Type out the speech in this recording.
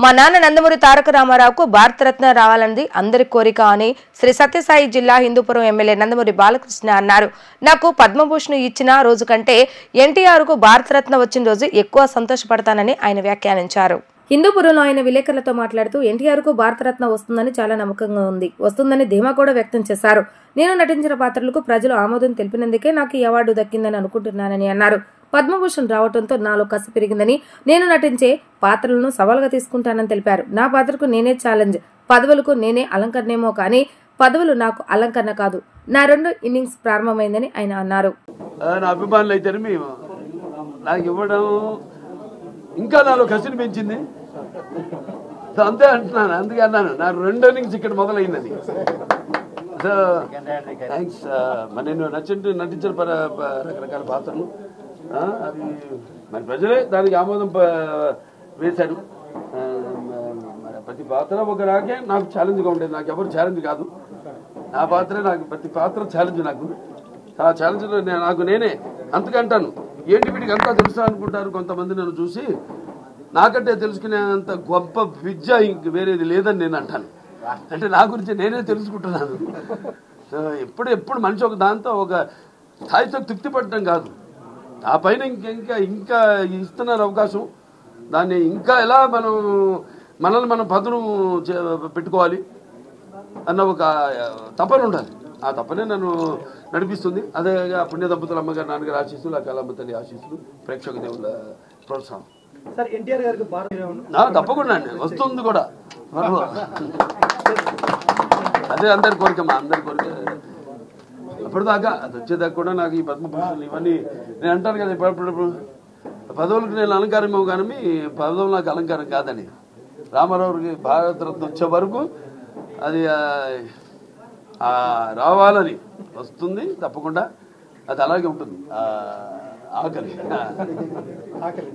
మా నాన్న నందమూరి తారక రామారావుకు భారతరత్న రావాలన్నది అందరి కోరిక అని శ్రీ సత్యసాయి జిల్లా హిందూపురం ఎమ్మెల్యే నందమూరి బాలకృష్ణ అన్నారు. నాకు పద్మభూషణ్ ఇచ్చిన రోజు కంటే ఎన్టీఆర్కు భారతరత్న వచ్చిన రోజు ఎక్కువ సంతోషపడతానని ఆయన వ్యాఖ్యానించారు. హిందూపురంలో ఆయన విలేకరులతో మాట్లాడుతూ ఎన్టీఆర్కు భారతరత్న వస్తుందని చాలా నమ్మకంగా ఉంది, వస్తుందని ధీమా కూడా వ్యక్తం చేశారు. నేను నటించిన పాత్రలకు ప్రజలు ఆమోదం తెలిపినందుకే నాకు ఈ అవార్డు దక్కిందని అనుకుంటున్నానని అన్నారు. పద్మభూషణ్ రావడంతో నాలో కసి పెరిగిందని, నేను నటించే పాత్రలను సవాల్గా తీసుకుంటానని తెలిపారు. నా పాత్రకు నేనే ఛాలెంజ్, పదవులకు నేనే అలంకరణేమో కానీ పదవులు నాకు అలంకరణ కాదు. నా 2 ఇన్నింగ్స్ ప్రారంభమైందని ఆయన అన్నారు. అభిమానులు అయితే నాకు ఇవ్వడం ఇంకా నాలో కసిని పెంచింది, అంతే అంటున్నాను. అందుకే అన్నాను నా 2 ఇన్నింగ్స్ ఇక్కడ మొదలైందని. So thanks. నేను నటించిన రకరకాల పాత్రలు అది మరి ప్రజలే దానికి ఆమోదం వేశారు. ప్రతి పాత్ర ఒక రాకే నాకు ఛాలెంజ్గా ఉండేది. నాకు ఎవరు ఛాలెంజ్ కాదు, నా పాత్రే నాకు, ప్రతి పాత్ర ఛాలెంజ్. నాకు ఆ ఛాలెంజ్లో నాకు నేనే అంతకంటాను. ఏంటి వీటికి అంతా తెలుసా అనుకుంటారు కొంతమంది నన్ను చూసి. నాకంటే తెలుసుకునేంత గొప్ప విద్య ఇంక వేరేది లేదని నేను అంటాను. అంటే నా గురించి నేనే తెలుసుకుంటున్నాను. ఎప్పుడు మనిషి ఒక దాంతో ఒక స్థాయితో తృప్తి పడటం కాదు, ఆ పైన ఇంకా ఇస్తున్నారు అవకాశం. దాన్ని ఇంకా ఎలా మనల్ని మనం పదును పెట్టుకోవాలి అన్న ఒక తపన ఉండాలి. ఆ తపనే నన్ను నడిపిస్తుంది. అదే పుణ్య దంపతుల అమ్మగారు, నాన్నగారు ఆశీస్సులు, ఆ కళమ్మ తల్లి ఆశీస్సులు, ప్రేక్షక దేవుల ప్రోత్సాహం. తప్పకుండా అండి, వస్తుంది కూడా. అదే అందరి కోరికమ్మా, అందరి కోరిక. అప్పటిదాకా అది వచ్చేదాకా కూడా నాకు ఈ పద్మభూషణ్ ఇవన్నీ నేను అంటాను కదా, ఇప్పుడు పదవులకు నేను అలంకారమేమో కానీ పదవులు నాకు అలంకారం కాదని. రామారావుకి భారతరత్న వచ్చే వరకు అది రావాలని వస్తుంది తప్పకుండా. అది అలాగే ఉంటుంది. ఆకలి